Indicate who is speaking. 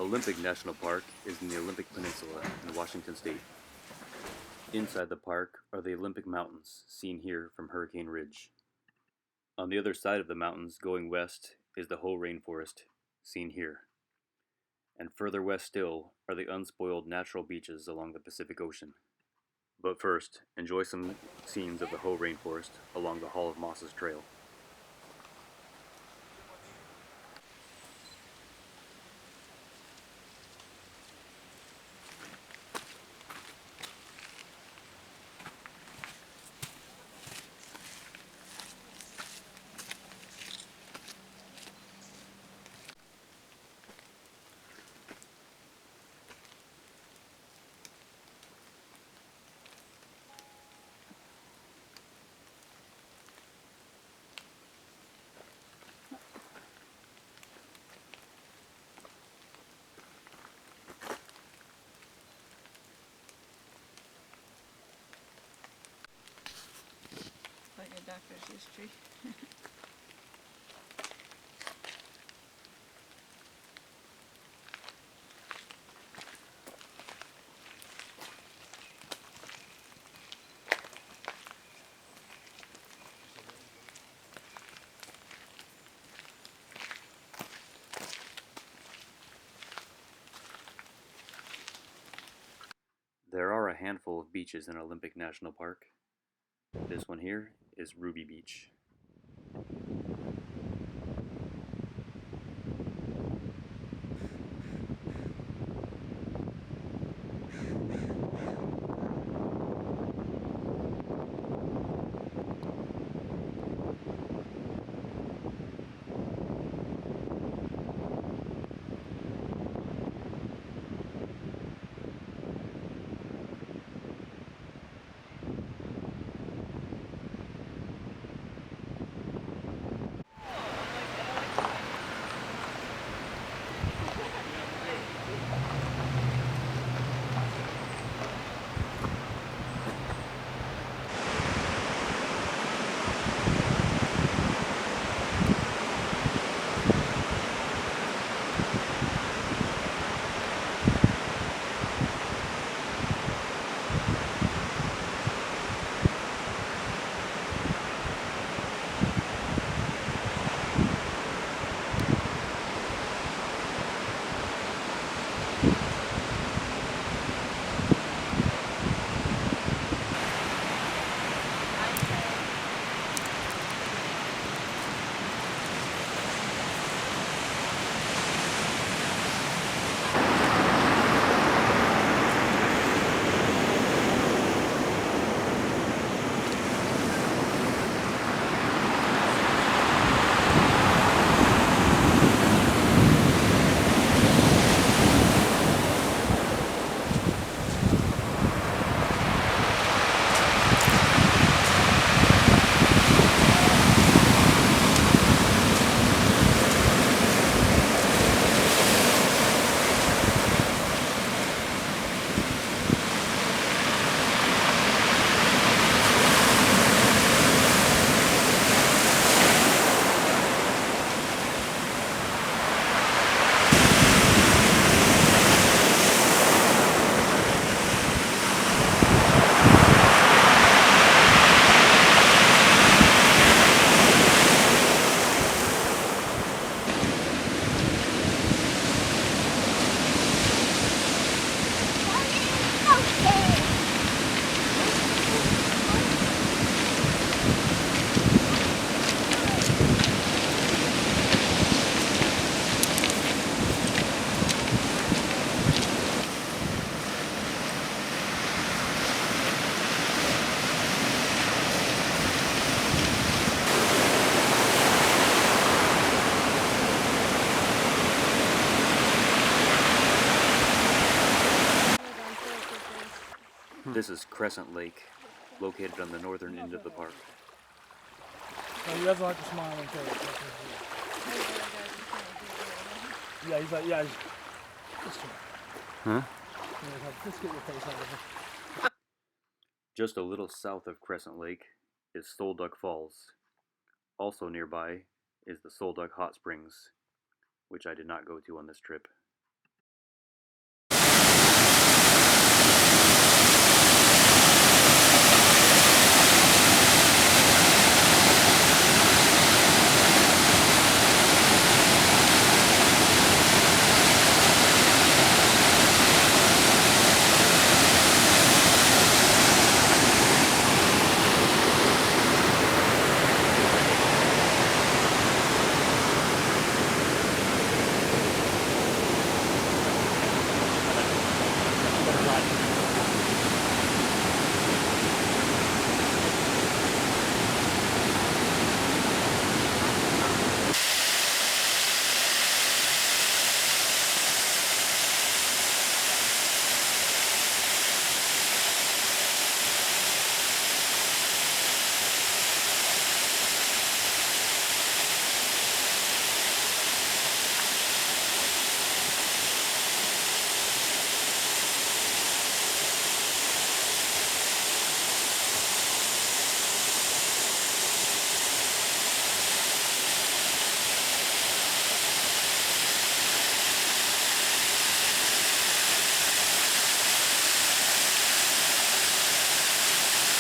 Speaker 1: Olympic National Park is in the Olympic Peninsula in Washington state. Inside the park are the Olympic Mountains, seen here from Hurricane Ridge. On the other side of the mountains, going west, is the Hoh Rainforest, seen here. And further west still are the unspoiled natural beaches along the Pacific Ocean. But first, enjoy some scenes of the Hoh Rainforest along the Hall of Mosses Trail.
Speaker 2: Like a doctor's history.
Speaker 1: There are a handful of beaches in Olympic National Park. This one here is Ruby Beach. This is Crescent Lake, located on the northern end of the park.
Speaker 3: No, he doesn't like to smile and tell it. Yeah, he's like, yeah.
Speaker 1: Huh?
Speaker 3: Let's get your face out of it.
Speaker 1: Just a little south of Crescent Lake is Solduck Falls. Also nearby is the Solduck Hot Springs, which I did not go to on this trip.